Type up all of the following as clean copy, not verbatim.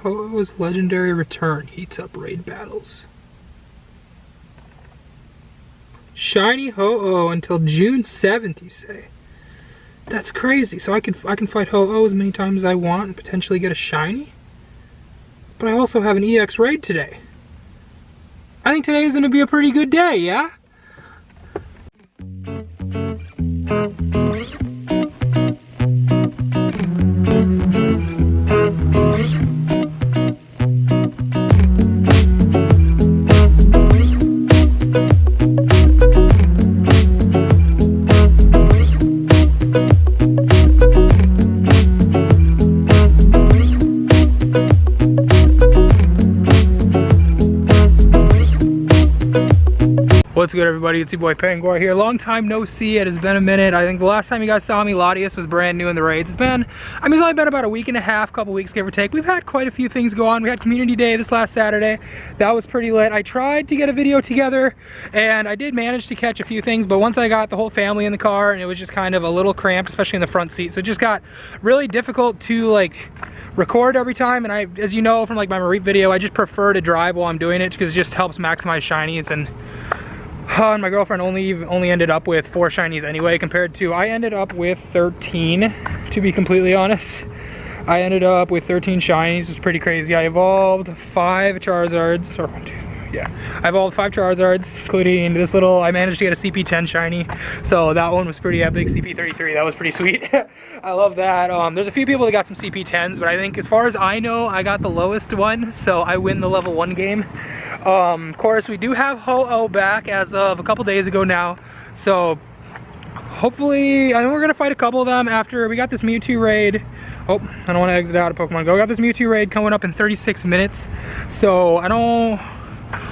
Ho-Oh's legendary return heats up raid battles. Shiny Ho-Oh until June 7th, you say? That's crazy. So I can fight Ho-Oh as many times as I want and potentially get a shiny? But I also have an EX raid today. I think today is going to be a pretty good day, yeah? What's good, everybody? It's your boy Penguar here. Long time no see. It has been a minute. I think the last time you guys saw me, Latias was brand new in the raids. It's only been about a week and a half, couple weeks, give or take. We've had quite a few things go on. We had community day this last Saturday. That was pretty lit. I tried to get a video together and I did manage to catch a few things, but once I got the whole family in the car and it was just kind of a little cramped, especially in the front seat. So it just got really difficult to record every time. And I, as you know from my Mareep video, I just prefer to drive while I'm doing it because it just helps maximize shinies. And my girlfriend only ended up with 4 shinies anyway, compared to I ended up with 13, to be completely honest. I ended up with 13 shinies. It's pretty crazy. I evolved 5 Charizards, or 1, 2, yeah. I evolved 5 Charizards, including this little, I managed to get a CP10 shiny. So that one was pretty epic. CP33, that was pretty sweet. I love that. There's a few people that got some CP10s, but I think as far as I know, I got the lowest one, so I win the level 1 game. Of course, we do have Ho-Oh back as of a couple days ago now, so hopefully, I know we're gonna fight a couple of them after we got this Mewtwo raid. Oh, I don't want to exit out of Pokemon Go. We got this Mewtwo raid coming up in 36 minutes, so I don't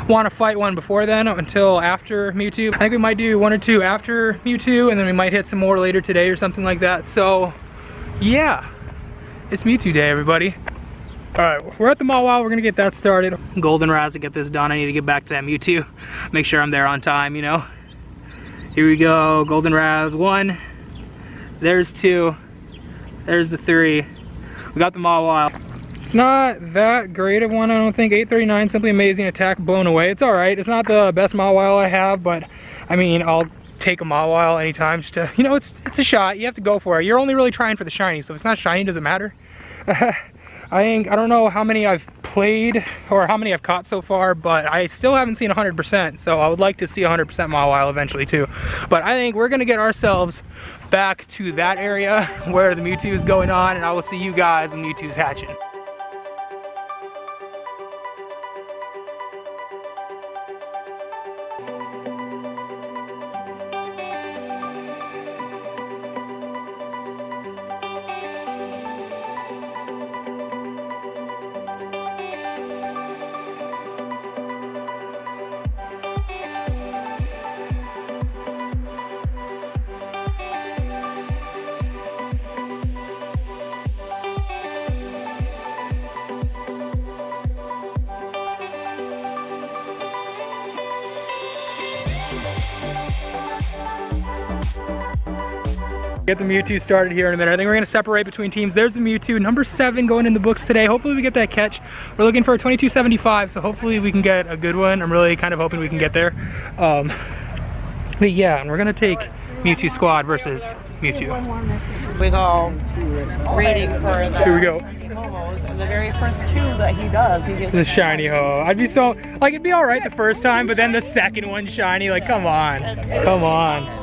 want to fight one before then until after Mewtwo. I think we might do 1 or 2 after Mewtwo, and then we might hit some more later today or something like that. So yeah, it's Mewtwo day, everybody. Alright, we're at the Mawile. We're gonna get that started. Goldenraz to get this done. I need to get back to that Mewtwo. Make sure I'm there on time, you know. Here we go. Goldenraz 1. There's 2. There's the 3. We got the Mawile. It's not that great of one, I don't think. 839, simply amazing attack, blown away. It's alright. It's not the best Mawile I have, but I mean, I'll take a Mawile anytime just to, you know, it's a shot. You have to go for it. You're only really trying for the shiny, so if it's not shiny, does it matter? I don't know how many I've played or how many I've caught so far, but I still haven't seen 100%, so I would like to see 100% Mawile eventually too. But I think we're gonna get ourselves back to that area where the Mewtwo is going on, and I will see you guys when Mewtwo's hatching. Get the Mewtwo started here in a minute. I think we're gonna separate between teams. There's the Mewtwo, number 7 going in the books today. Hopefully we get that catch. We're looking for a 2275, so hopefully we can get a good one. I'm really kind of hoping we can get there. But yeah, and we're gonna take Mewtwo squad versus Mewtwo. We go reading for the, here we go. The very first 2 that he does, he gets the shiny Ho. I'd be so, it'd be alright the first time, but then the second one shiny, come on. Come on.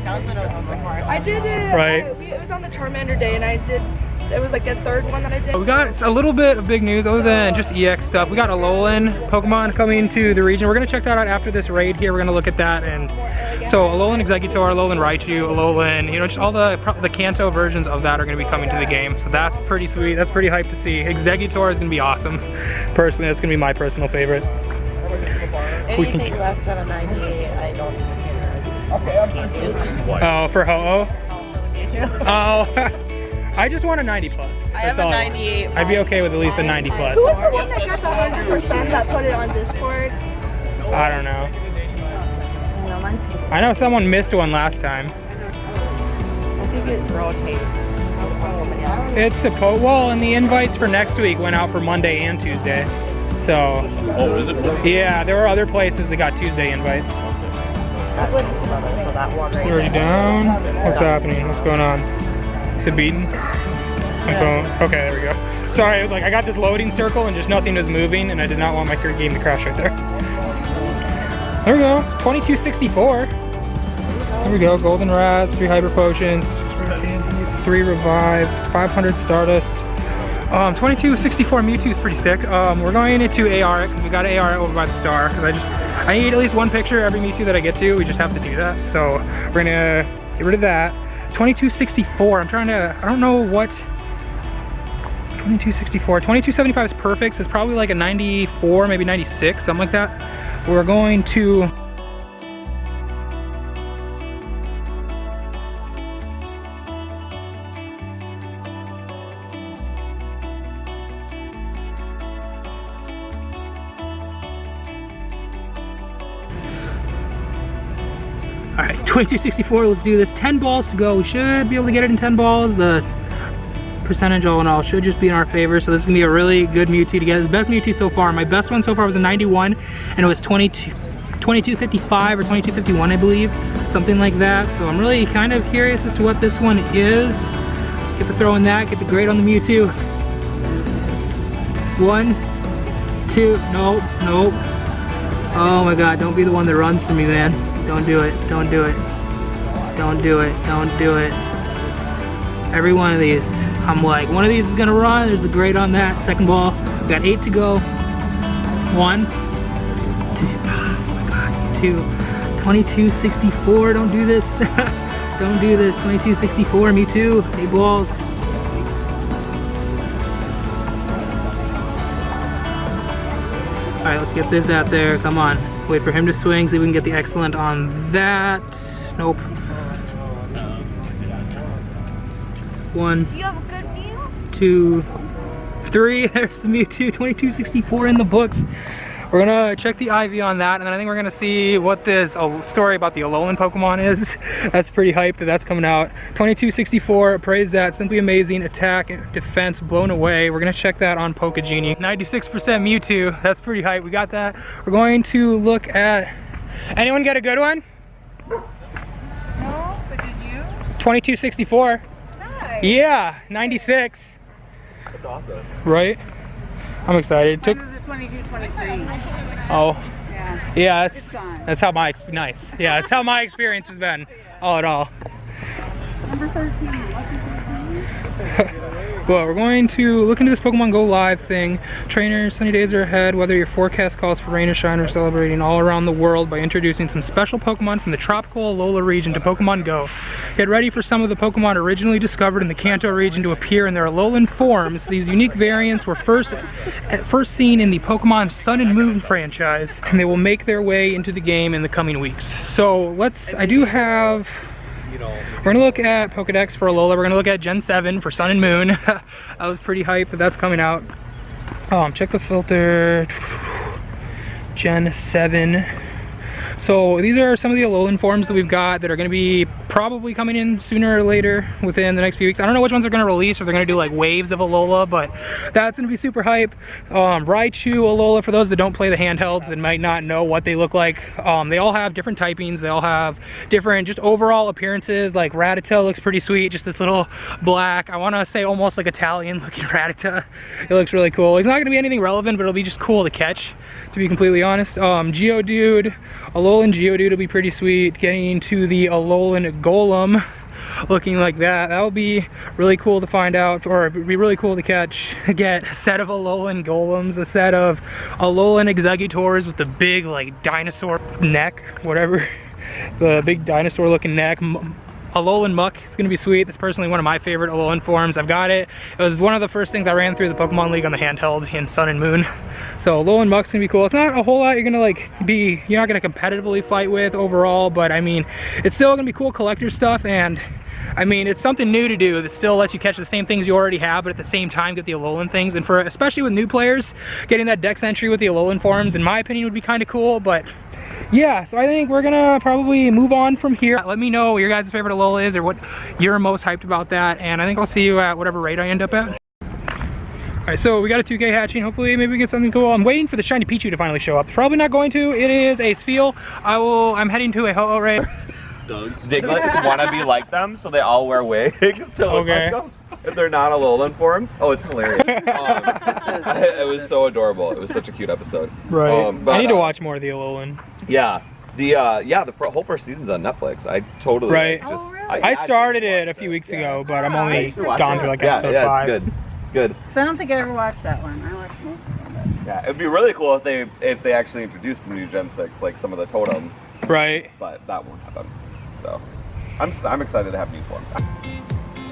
I did it. Right. It was on the Charmander day, and it was the 3rd one that I did. We got a little bit of big news other than just EX stuff. We got Alolan Pokemon coming to the region. We're gonna check that out after this raid here. We're gonna look at that. And so Alolan Exeggutor, Alolan Raichu, Alolan, you know, just all the Kanto versions of that are gonna be coming to the game. So that's pretty sweet. That's pretty hyped to see. Exeggutor is gonna be awesome. Personally, that's gonna be my personal favorite. Anything less than a 98, I don't even care. Oh, for Ho-Oh? Oh, I just want a 90 plus. I have a 98. I'd be okay with at least a 90 plus. Who was the one that got the 100% that put it on Discord? I don't know. I know someone missed one last time. I think it rotates. It's supposed, well, and the invites for next week went out for Monday and Tuesday. So, Oh, is it? yeah, there were other places that got Tuesday invites. You already down? What's happening? What's going on? Is it beaten? My phone. Okay, there we go. Sorry, like I got this loading circle and just nothing was moving, and I did not want my game to crash right there. There we go. 2264. There we go. Golden Raz, 3 Hyper Potions, 3 Revives, 500 Stardust. 2264 Mewtwo is pretty sick. We're going into AR it because we got to AR it over by the star. Because I need at least one picture every Mewtwo that I get to. We just have to do that. So we're gonna get rid of that. 2264. I'm trying to. I don't know what. 2264. 2275 is perfect. So it's probably like a 94, maybe 96, something like that. We're going to. All right, 2264, let's do this. 10 balls to go. We should be able to get it in 10 balls. The percentage all in all should just be in our favor. So this is gonna be a really good Mewtwo to get. It's the best Mewtwo so far. My best one so far was a 91, and it was 2255 or 2251, I believe. Something like that. So I'm really kind of curious as to what this one is. Get the throw in that, get the grade on the Mewtwo. 1, 2, nope, nope. Oh my god, don't be the one that runs for me, man. Don't do it, don't do it. Don't do it, don't do it. Every one of these, I'm like, one of these is gonna run. There's the grade on that. Second ball, we got 8 to go. 1, 2, oh my god, 2. 2264, don't do this. Don't do this, 2264, me too. 8 balls. Alright, let's get this out there, come on. Wait for him to swing, see if we can get the excellent on that. Nope. 1, You have a good meal? 2, 3. There's the Mewtwo. 2264 in the books. We're gonna check the IV on that, and then I think we're gonna see what this story about the Alolan Pokemon is. That's pretty hyped that that's coming out. 2264, praise that, simply amazing. Attack, defense, blown away. We're gonna check that on Pokegenie. 96% Mewtwo, that's pretty hype. We got that. We're going to look at, anyone get a good one? No, but did you? 2264. Nice. Yeah, 96. That's awesome. Right? I'm excited. Mine was a 22-23. Oh. Yeah. Yeah, It's gone. that's how my nice. Yeah, that's how my experience has been. All in all. Number 13. Well, we're going to look into this Pokemon Go Live thing. Trainers, sunny days are ahead, whether your forecast calls for rain or shine. We're celebrating all around the world by introducing some special Pokemon from the tropical Alola region to Pokemon Go. Get ready for some of the Pokemon originally discovered in the Kanto region to appear in their Alolan forms. These unique variants were first seen in the Pokemon Sun and Moon franchise, and they will make their way into the game in the coming weeks. So I do have... We're gonna look at Pokedex for Alola. We're gonna look at Gen 7 for Sun and Moon. I was pretty hyped that that's coming out. Check the filter. Gen 7. So these are some of the Alolan forms that we've got that are going to be probably coming in sooner or later within the next few weeks. I don't know which ones they're going to release, or they're going to do like waves of Alola, but that's going to be super hype. Raichu, Alola, for those that don't play the handhelds and might not know what they look like, they all have different typings. They all have different just overall appearances. Like Rattata looks pretty sweet, just this little black, I want to say almost like Italian looking Rattata. It looks really cool. He's not going to be anything relevant, but it'll be just cool to catch, to be completely honest. Geodude, Alolan Geodude will be pretty sweet. Getting to the Alolan Golem looking like that. That would be really cool to find out, or it'd be really cool to catch. Get a set of Alolan Golems, a set of Alolan Exegutors with the big like dinosaur neck, whatever. The big dinosaur looking neck. Alolan Muck is going to be sweet. That's personally one of my favorite Alolan forms. I've got it. It was one of the first things I ran through the Pokemon League on the handheld in Sun and Moon. So Alolan Muck's going to be cool. It's not a whole lot you're going to you're not going to competitively fight with overall, but I mean, it's still going to be cool collector stuff, and I mean, it's something new to do that still lets you catch the same things you already have, but at the same time get the Alolan things. And for, especially with new players, getting that Dex entry with the Alolan forms, in my opinion, would be kind of cool, but yeah, so I think we're gonna probably move on from here. Let me know what your guys' favorite Alola is or what you're most hyped about that, and I think I'll see you at whatever rate I end up at. Alright, so we got a 2K hatching. Hopefully maybe we get something cool. I'm waiting for the shiny Pichu to finally show up. Probably not going to. It is a Spheal. I'm heading to a Ho-Oh raid. Diglets want to be like them, so they all wear wigs to look like them. If they're not Alolan formed. Oh, it's hilarious. It was so adorable. It was such a cute episode. Right. But, I need to watch more of the Alolan. Yeah. The whole first season's on Netflix. I totally I started it a few weeks ago, but I'm only gone through like episode 5. It's good. It's good. So I don't think I ever watched that one. I watched most of them. Yeah, it'd be really cool if they actually introduced some new Gen 6, like some of the totems. Right. But that won't happen. So I'm excited to have new forms.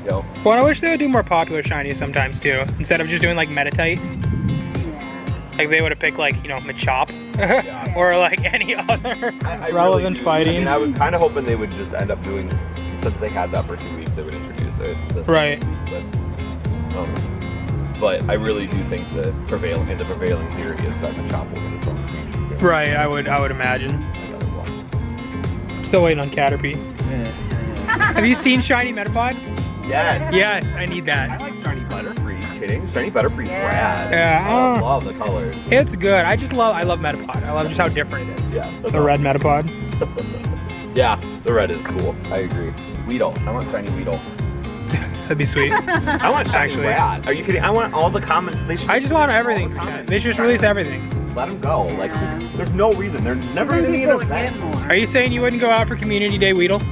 Yo. Well, I wish they would do more popular shinies sometimes too, instead of just doing like Meditite. Like they would have picked like, you know, Machop or like any other relevant really fighting. I mean, I was kind of hoping they would just end up doing, since they had that for 2 weeks, they would introduce it. Right. But I really do think the prevailing theory is that Machop will get its own creature. Right, I would imagine. Still waiting on Caterpie. Have you seen Shiny Metapod? Yes. Yes, I need that. I like Shiny Butterfree. Are you kidding? Shiny Butterfree's rad. Yeah. I love the colors. It's good. I love Metapod. I love just how different it is. Yeah. The red Metapod. Yeah, the red is cool. I agree. Weedle. I want Shiny Weedle. That'd be sweet. I want Shiny Rat. Are you kidding? I want all the commons. I just want everything. They should just release everything. Let them go. Like, there's no reason. There's never any other event. Are you saying you wouldn't go out for Community Day Weedle?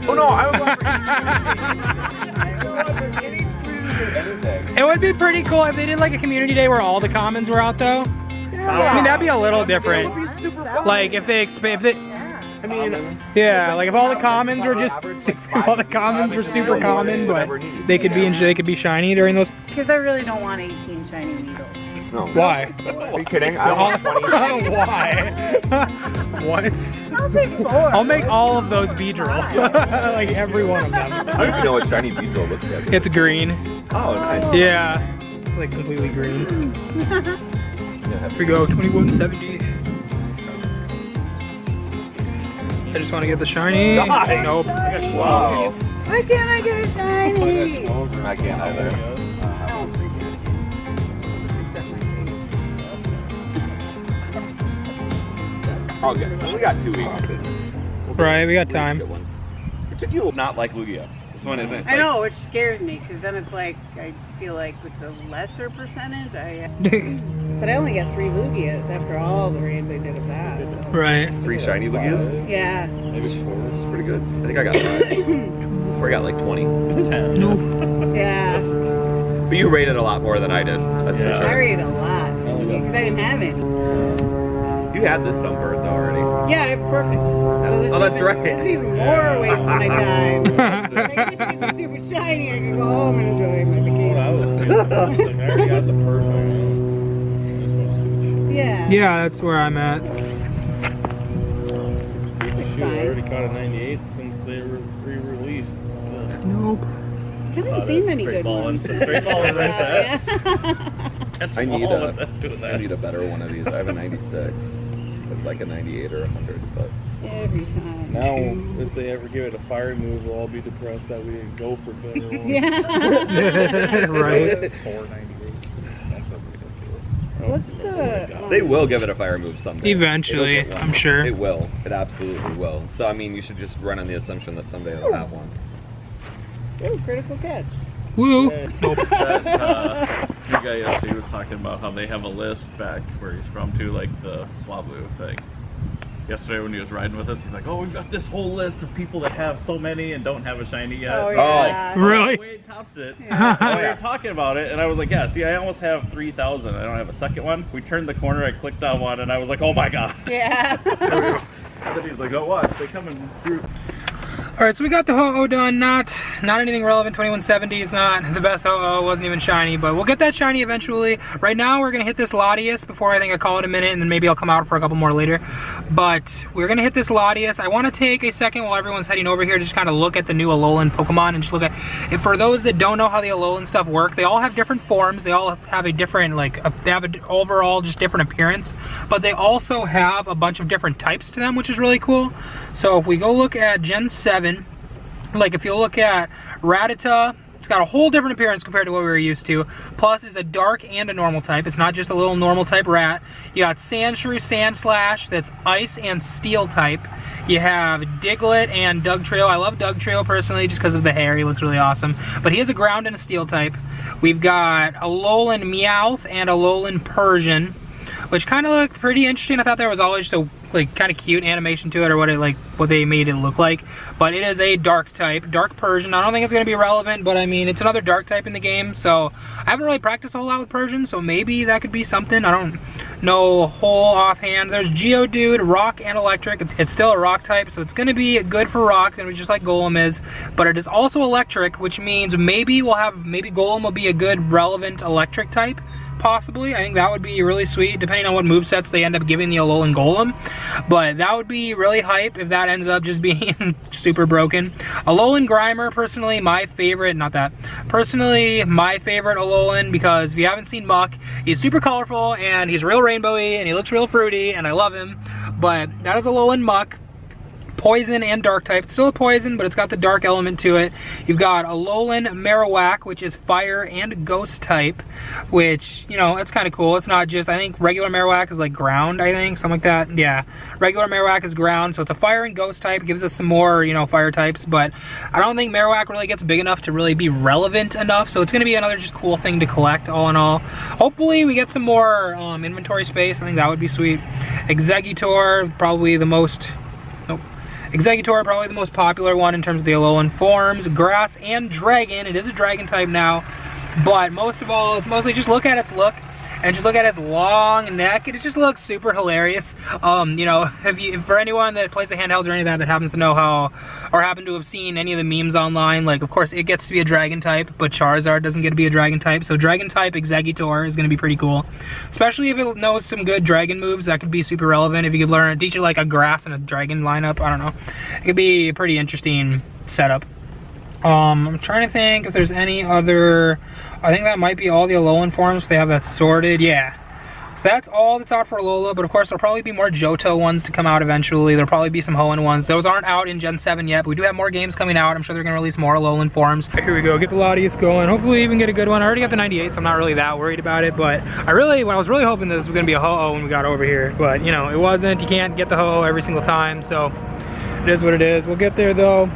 Oh no, I would go out for anything. It would be pretty cool if they did like a Community Day where all the commons were out though. I mean, that'd be a little different. Like if they I mean, yeah, like if all the commons were just, if all the commons were super common, but they could be shiny during those. Because I really don't want 18 shiny needles. No. Why? Are you kidding? I don't want 20. Why? What? I'll make 4. I'll make all of those Beedrill. Like every one of them. I don't even know what shiny Beedrill looks like. It's green. Oh, nice. Yeah. It's like completely green. Here we go, 2170. I just want to get the shiny. Nope. Wow. Why can't I get a shiny? I can't either. I'll get it. We got 2 weeks. Right, we got time. It took you not like Lugia. This one isn't. I know, which scares me, because then it's like, I feel like with the lesser percentage, but I only got 3 Lugias after all the raids I did of that. So. Right. 3 shiny Lugias? Yeah. Maybe 4. It's pretty good. I think I got 5. Or I got like 20. 10. Nope. Yeah. But you rated a lot more than I did. That's for sure. I rated a lot, because I didn't have any. You had this number though already. Yeah, perfect. So this that's right. This is even more waste of my time. If I could just get the stupid shiny, I could go home and enjoy my vacation. I already got the perfect. Yeah. Yeah, that's where I'm at. Shoot, I already caught a 98 since they were re-released. Nope. I haven't seen many good ones. Straight balling right there. I need a better one of these. I have a 96. Like a 98 or 100, but every time. Now, if they ever give it a fire move, we'll all be depressed that we didn't go for better ones. Yeah. Right. 498. What's the? They will give it a fire move someday. Eventually, I'm sure. It will. It absolutely will. So I mean, you should just run on the assumption that someday they'll have one. Oh, critical catch. Woo. Nope. That, the guy yesterday was talking about how they have a list back where he's from too, like the Swablu thing. Yesterday when he was riding with us, he's like, "Oh, we've got this whole list of people that have so many and don't have a shiny yet." Oh, yeah. Really? Wade tops it. Yeah. And we were talking about it, and I was like, "Yeah, see, I almost have 3,000. I don't have a second one." We turned the corner, I clicked on one, and I was like, "Oh my god!" Yeah. And then he's like, "Oh, what? They come in group." Alright, so we got the Ho-Oh done. Not anything relevant. 2170 is not the best Ho-Oh. Wasn't even shiny, but we'll get that shiny eventually. Right now, we're going to hit this Latias before I think I call it a minute, and then maybe I'll come out for a couple more later. But we're going to hit this Latias. I want to take a second while everyone's heading over here to just kind of look at the new Alolan Pokemon and just look at, if for those that don't know how the Alolan stuff work, they all have different forms. They all have a different, they have an overall just different appearance, but they also have a bunch of different types to them, which is really cool. So if we go look at Gen 7, like if you look at Rattata, it's got a whole different appearance compared to what we were used to. Plus, it's a dark and a normal type. It's not just a little normal type rat. You got Sandshrew, Sandslash, that's ice and steel type. You have Diglett and Dugtrio. I love Dugtrio personally just because of the hair. He looks really awesome. But he has a ground and a steel type. We've got Alolan Meowth and Alolan Persian, which kind of look pretty interesting. I thought there was always just a kind of cute animation to it, or what they made it look like. But it is a dark type, dark Persian. I don't think it's going to be relevant, but I mean, it's another dark type in the game, so I haven't really practiced a whole lot with Persian, so maybe that could be something. I don't know whole offhand. There's Geodude, rock and electric. It's still a rock type, so it's going to be good for rock, and just like Golem is, but it is also electric, which means maybe Golem will be a good relevant electric type. Possibly. I think that would be really sweet, depending on what movesets they end up giving the Alolan Golem. But that would be really hype if that ends up just being super broken. Alolan Grimer, personally my favorite Alolan, because if you haven't seen Muck, he's super colorful, and he's real rainbowy, and he looks real fruity, and I love him. But that is Alolan Muck. Poison and dark type. It's still a poison, but it's got the dark element to it. You've got Alolan Marowak, which is fire and ghost type, which, you know, it's kind of cool. It's not just, I think regular Marowak is like ground, I think, something like that. Yeah, regular Marowak is ground, so it's a fire and ghost type. It gives us some more, you know, fire types, but I don't think Marowak really gets big enough to really be relevant enough, so it's going to be another just cool thing to collect, all in all. Hopefully we get some more inventory space. I think that would be sweet. Exeggutor, probably the most popular one in terms of the Alolan forms. Grass and Dragon. It is a Dragon type now, but most of all, it's mostly just look at its look, and just look at its long neck, and it just looks super hilarious. You know, for anyone that plays the handhelds or any of that happens to know how, or happen to have seen any of the memes online, like, of course, it gets to be a Dragon type, but Charizard doesn't get to be a Dragon type, so Dragon type Exeggutor is going to be pretty cool. Especially if it knows some good Dragon moves, that could be super relevant. If you could teach it like a Grass and a Dragon lineup, I don't know. It could be a pretty interesting setup. I'm trying to think if there's any other. I think that might be all the Alolan forms if they have that sorted. Yeah. So that's all that's out for Alola, but of course there'll probably be more Johto ones to come out eventually. There'll probably be some Hoenn ones. Those aren't out in Gen 7 yet, but we do have more games coming out. I'm sure they're going to release more Alolan forms. Here we go, get the Latias going. Hopefully even get a good one. I already got the 98, so I'm not really that worried about it, but I was really hoping this was going to be a Ho-Oh when we got over here, but you know, it wasn't. You can't get the Ho-Oh every single time, so it is what it is. We'll get there though.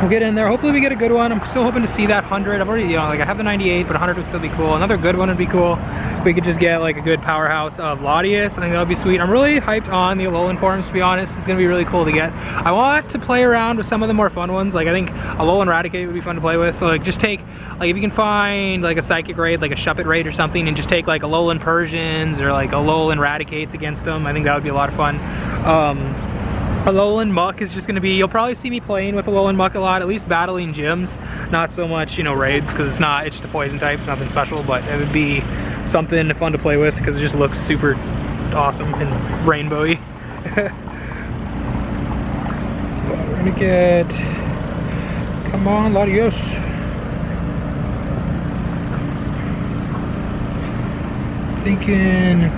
We'll get in there. Hopefully we get a good one. I'm still hoping to see that 100. I've already, you know, like I have the 98, but 100 would still be cool. Another good one would be cool. If we could just get like a good powerhouse of Latias, I think that would be sweet. I'm really hyped on the Alolan forms, to be honest. It's going to be really cool to get. I want to play around with some of the more fun ones. Like I think Alolan Raticate would be fun to play with. So like just take, like if you can find like a Psychic Raid, like a Shuppet Raid or something, and just take like Alolan Persians or like Alolan Raticates against them. I think that would be a lot of fun. Alolan Muck is just going to be, you'll probably see me playing with Alolan Muck a lot, at least battling gyms, not so much, you know, raids, because it's just a poison type, it's nothing special, but it would be something fun to play with, because it just looks super awesome and rainbowy. We're going to get, come on, Latios. Thinking,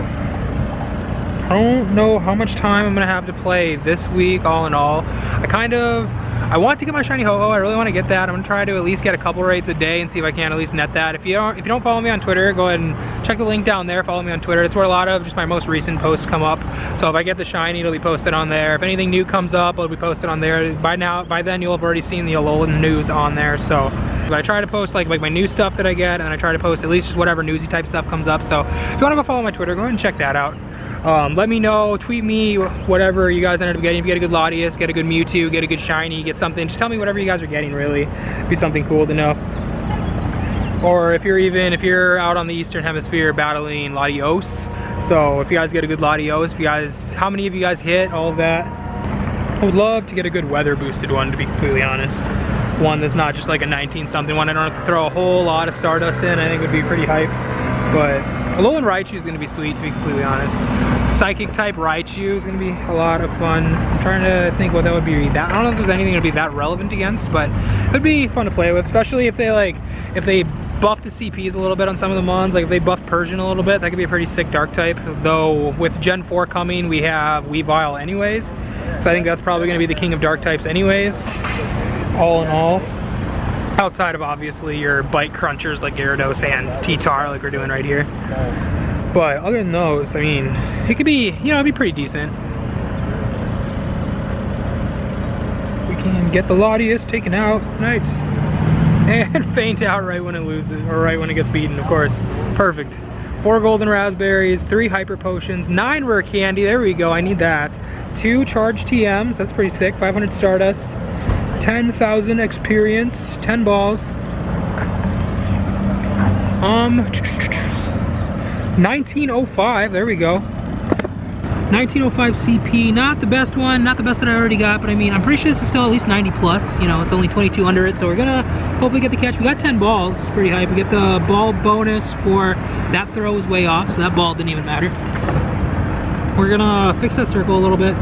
I don't know how much time I'm gonna have to play this week, all in all. I want to get my shiny Ho-Oh. I really want to get that. I'm gonna try to at least get a couple raids a day and see if I can at least net that. If you don't follow me on Twitter, go ahead and check the link down there. Follow me on Twitter. It's where a lot of just my most recent posts come up. So if I get the shiny, it'll be posted on there. If anything new comes up, it'll be posted on there. By then you'll have already seen the Alolan news on there. So but I try to post like my new stuff that I get, and I try to post at least just whatever newsy type stuff comes up. So if you want to go follow my Twitter, go ahead and check that out. Let me know, tweet me, whatever you guys ended up getting. If you get a good Latias, get a good Mewtwo, get a good shiny, get something, just tell me whatever you guys are getting, really. It'd be something cool to know. Or if you're out on the Eastern Hemisphere battling Latios. So if you guys get a good Latios, how many of you guys hit, all of that. I would love to get a good weather boosted one, to be completely honest. One that's not just like a 19 something one. I don't have to throw a whole lot of Stardust in. I think would be pretty hype. But Alolan Raichu is going to be sweet, to be completely honest. Psychic type Raichu is going to be a lot of fun. I'm trying to think what that would be. I don't know if there's anything to be that relevant against, but it would be fun to play with, especially if they buff the CPs a little bit on some of the mons. Like if they buff Persian a little bit, that could be a pretty sick dark type. Though with Gen 4 coming, we have Weavile anyways. So I think that's probably going to be the king of dark types anyways, all in all. Outside of obviously your bite crunchers like Gyarados and T-Tar like we're doing right here. But other than those, I mean, it could be, you know, it'd be pretty decent. We can get the Latias taken out. Nice. And faint out right when it loses, or right when it gets beaten, of course. Perfect. 4 golden raspberries, 3 hyper potions, 9 rare candy, there we go, I need that. 2 charged TMs, that's pretty sick, 500 Stardust. 10,000 experience, 10 balls. 1905, there we go. 1905 CP, not the best one, not the best that I already got, but I mean, I'm pretty sure this is still at least 90 plus. You know, it's only 22 under it, so we're gonna hopefully get the catch. We got 10 balls, it's pretty hype. We get the ball bonus for that throw was way off, so that ball didn't even matter. We're gonna fix that circle a little bit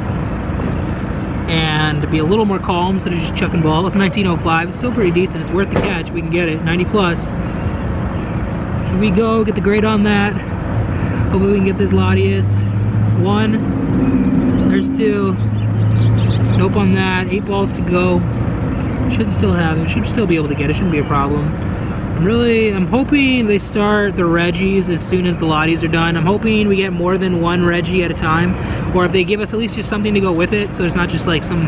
and be a little more calm instead of just chucking balls. It's 1905, it's still pretty decent, it's worth the catch, we can get it, 90 plus. Here we go, get the grade on that. Hopefully we can get this Latias. 1, there's 2, nope on that, 8 balls to go. Should still have it, should still be able to get it, shouldn't be a problem. I'm hoping they start the Reggies as soon as the Latias are done. I'm hoping we get more than 1 Reggie at a time, or if they give us at least just something to go with it, so it's not just like some,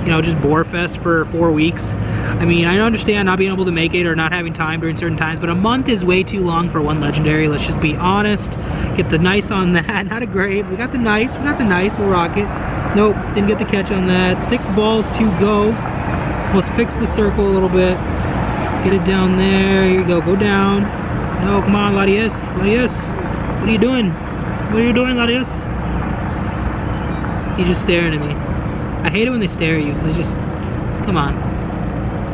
you know, just bore fest for 4 weeks. I mean, I understand not being able to make it or not having time during certain times, but a month is way too long for 1 legendary. Let's just be honest. Get the nice on that, not a great. We got the nice, we'll rock it. Nope, didn't get the catch on that. 6 balls to go. Let's fix the circle a little bit. Get it down there. Here you go. Go down. No, come on, Latias. Latias. What are you doing? What are you doing, Latias? He's just staring at me. I hate it when they stare at you because they just... Come on.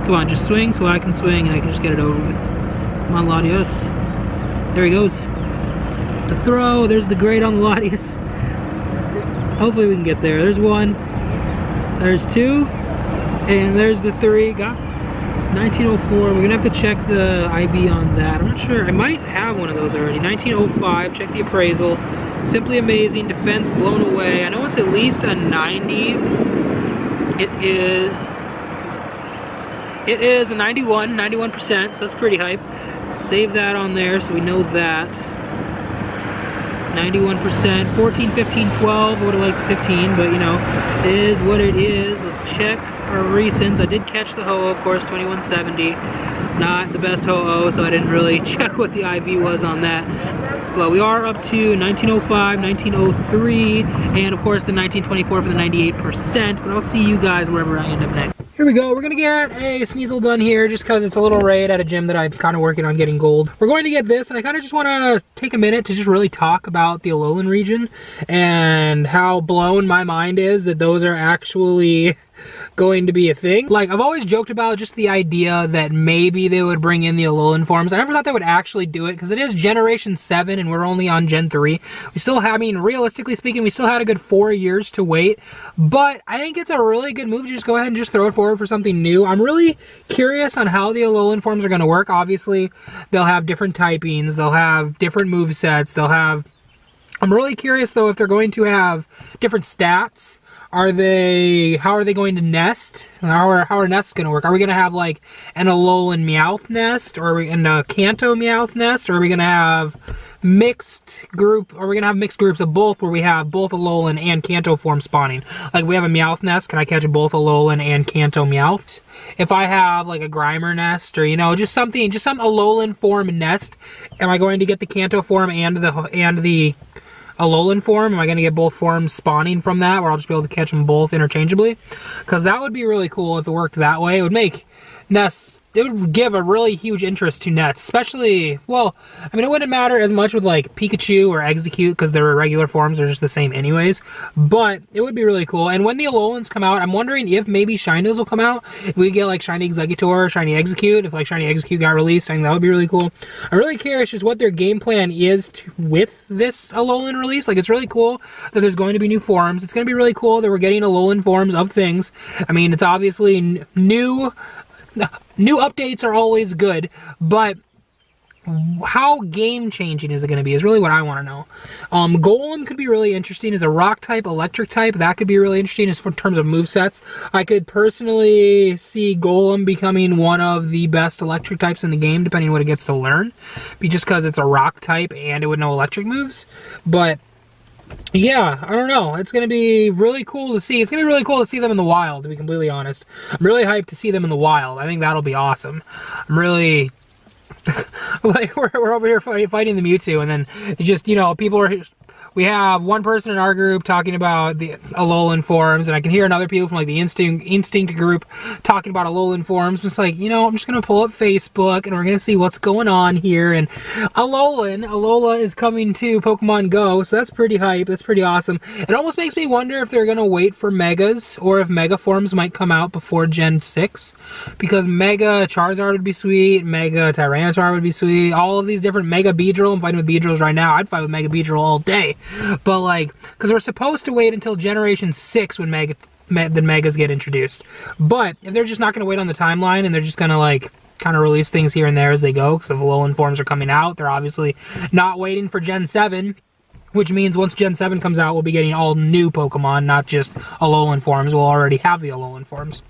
Come on, just swing so I can swing and I can just get it over with. Come on, Latias. There he goes. The throw. There's the grade on the Latias. Hopefully we can get there. There's 1. There's 2. And there's the 3. Got 1904, we're gonna have to check the IV on that. I'm not sure, I might have one of those already. 1905, check the appraisal. Simply amazing, defense blown away. I know it's at least a 90. It is a 91%, so that's pretty hype. Save that on there so we know that. 91%, 14, 15, 12, would have liked the 15, but you know, it is what it is. Let's check our recents. I did catch the Ho-Oh, of course, 2170. Not the best Ho-Oh, so I didn't really check what the IV was on that. But we are up to 1905, 1903, and of course the 1924 for the 98%, but I'll see you guys wherever I end up next. Here we go, we're gonna get a Sneasel done here just because it's a little raid at a gym that I'm kind of working on getting gold. We're going to get this, and I kind of just want to take a minute to just really talk about the Alolan region and how blown my mind is that those are actually going to be a thing. Like, I've always joked about just the idea that maybe they would bring in the Alolan forms. I never thought they would actually do it because it is Generation 7 and we're only on Gen 3. We still have, I mean, realistically speaking, we still had a good 4 years to wait. But I think it's a really good move to just go ahead and just throw it forward for something new. I'm really curious on how the Alolan forms are going to work. Obviously, they'll have different typings. They'll have different movesets. They'll have... I'm really curious, though, if they're going to have different stats. How are they going to nest? How are nests going to work? Are we going to have like an Alolan Meowth nest, or are we in a Kanto Meowth nest, or are we going to have mixed group? Are we going to have mixed groups of both, where we have both Alolan and Kanto form spawning? Like, if we have a Meowth nest, can I catch both Alolan and Kanto Meowth? If I have like a Grimer nest, or you know, just some Alolan form nest, am I going to get the Kanto form and the Alolan form? Am I going to get both forms spawning from that, where I'll just be able to catch them both interchangeably? Because that would be really cool if it worked that way. It would make nests, it would give a really huge interest to nets, especially, well, I mean, it wouldn't matter as much with like Pikachu or Execute because their regular forms are just the same anyways, but it would be really cool. And when the Alolans come out, I'm wondering if maybe Shindos will come out. If we get like Shiny Exeggutor, Shiny Execute, if like Shiny Execute got released, I think that would be really cool. I'm really curious just what their game plan is with this Alolan release. Like, it's really cool that there's going to be new forms. It's going to be really cool that we're getting Alolan forms of things. I mean, it's obviously new updates are always good, but how game-changing is it going to be is really what I want to know. Golem could be really interesting as a rock type, electric type. That could be really interesting in terms of movesets. I could personally see Golem becoming one of the best electric types in the game, depending on what it gets to learn, just because it's a rock type and it would know electric moves. But yeah, I don't know. It's going to be really cool to see. It's going to be really cool to see them in the wild, to be completely honest. I'm really hyped to see them in the wild. I think that'll be awesome. I'm really... like, we're over here fighting the Mewtwo, and then it's just, you know, people are... We have one person in our group talking about the Alolan forms, and I can hear another people from like the Instinct group talking about Alolan forms. It's like, you know, I'm just gonna pull up Facebook and we're gonna see what's going on here. And Alola is coming to Pokemon Go, so that's pretty hype. That's pretty awesome. It almost makes me wonder if they're gonna wait for Megas, or if Mega forms might come out before Gen 6, because Mega Charizard would be sweet, Mega Tyranitar would be sweet. All of these different Mega Beedrill. I'm fighting with Beedrills right now. I'd fight with Mega Beedrill all day. But like, because we're supposed to wait until Generation 6 when the Megas get introduced. But if they're just not going to wait on the timeline and they're just going to like kind of release things here and there as they go, because the Alolan forms are coming out, they're obviously not waiting for Gen 7. Which means once Gen 7 comes out, we'll be getting all new Pokemon, not just Alolan forms. We'll already have the Alolan forms.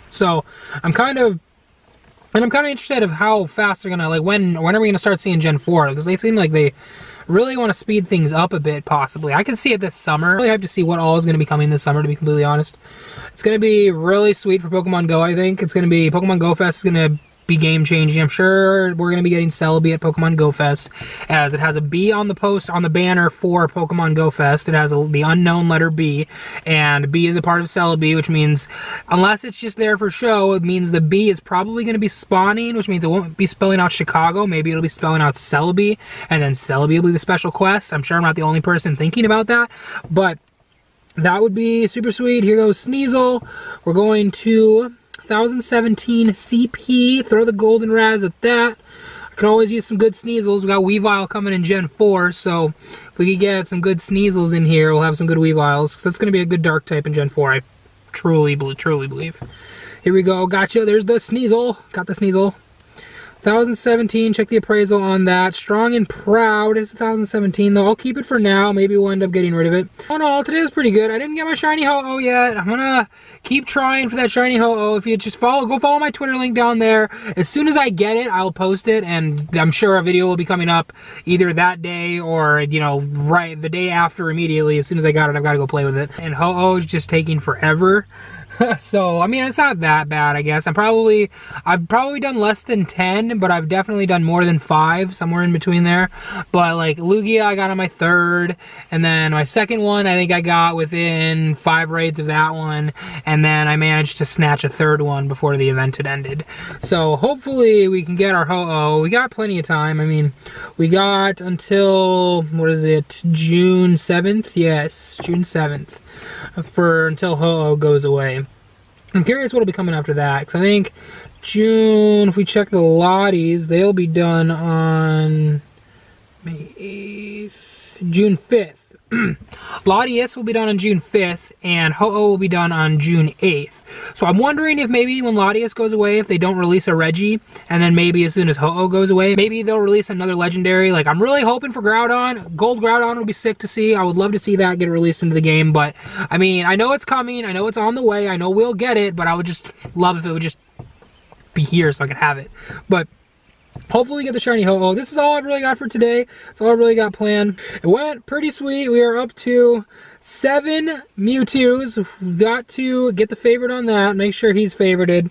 So I'm kind of interested of how fast they're gonna, like, when are we gonna start seeing Gen 4? Because they seem like they really want to speed things up a bit, possibly. I can see it this summer. I really have to see what all is going to be coming this summer, to be completely honest. It's going to be really sweet for Pokemon Go, I think. It's going to be, Pokemon Go Fest is going to be game-changing. I'm sure we're going to be getting Celebi at Pokemon Go Fest, as it has a B on the post, on the banner for Pokemon Go Fest. It has the unknown letter B, and B is a part of Celebi, which means, unless it's just there for show, it means the B is probably going to be spawning, which means it won't be spelling out Chicago. Maybe it'll be spelling out Celebi, and then Celebi will be the special quest. I'm sure I'm not the only person thinking about that, but that would be super sweet. Here goes Sneasel. We're going to 1017 CP, throw the golden Raz at that. I can always use some good Sneasels. We got Weavile coming in Gen 4, so if we could get some good Sneasels in here, we'll have some good Weaviles, because that's going to be a good dark type in Gen 4, I truly believe. Here we go, gotcha, there's the Sneasel, got the Sneasel. 1017, check the appraisal on that. Strong and Proud is 1017, though. I'll keep it for now. Maybe we'll end up getting rid of it. Oh no, today was pretty good. I didn't get my shiny Ho-Oh yet. I'm gonna keep trying for that shiny Ho-Oh. If you just go follow my Twitter link down there. As soon as I get it, I'll post it, and I'm sure a video will be coming up either that day or, you know, right the day after immediately. As soon as I got it, I've got to go play with it. And Ho-Oh is just taking forever. So, I mean, it's not that bad, I guess. I've probably done less than 10, but I've definitely done more than 5, somewhere in between there. But, like, Lugia, I got on my 3rd, and then my 2nd one, I think I got within 5 raids of that one, and then I managed to snatch a 3rd one before the event had ended. So, hopefully, we can get our Ho-Oh. We got plenty of time. I mean, we got until, what is it, June 7th? Yes, June 7th. Until Ho-Oh goes away. I'm curious what'll be coming after that, because I think June, if we check the Lotties, they'll be done on May 8th, June 5th. Latias will be done on June 5th, and Ho-Oh will be done on June 8th. So I'm wondering if maybe when Latias goes away, if they don't release a Reggie, and then maybe as soon as Ho-Oh goes away, maybe they'll release another legendary. Like, I'm really hoping for Groudon. Gold Groudon would be sick to see. I would love to see that get released into the game, but, I mean, I know it's coming. I know it's on the way. I know we'll get it, but I would just love if it would just be here so I could have it. But hopefully we get the shiny Ho-Oh. This is all I've really got for today. That's all I really got planned. It went pretty sweet. We are up to 7 Mewtwo's. We've got to get the favorite on that, make sure he's favorited.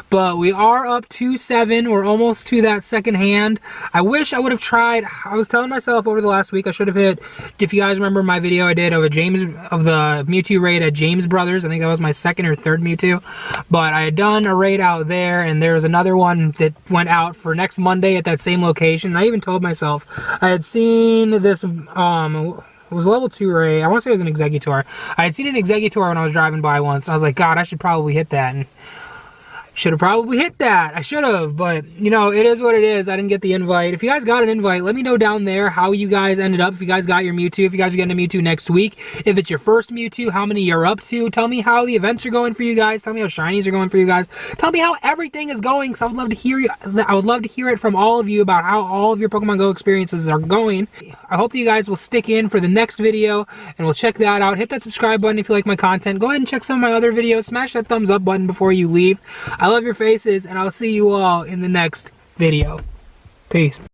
But we are up to 7. We're almost to that second hand. I wish I would have tried. I was telling myself over the last week I should have hit, if you guys remember my video I did of the Mewtwo raid at James Brothers. I think that was my second or third Mewtwo. But I had done a raid out there, and there was another one that went out for next Monday at that same location. And I even told myself I had seen this it was level 2 raid. I want to say it was an Executor. I had seen an Executor when I was driving by once. And I was like, God, I should probably hit that. And should have probably hit that. I should have, but you know, it is what it is. I didn't get the invite. If you guys got an invite, let me know down there how you guys ended up. If you guys got your Mewtwo, if you guys are getting a Mewtwo next week, if it's your first Mewtwo, how many you're up to. Tell me how the events are going for you guys. Tell me how shinies are going for you guys. Tell me how everything is going, because I would love to hear it from all of you about how all of your Pokemon Go experiences are going. I hope that you guys will stick in for the next video, and we'll check that out. Hit that subscribe button if you like my content. Go ahead and check some of my other videos. Smash that thumbs up button before you leave. I love your faces, and I'll see you all in the next video. Peace.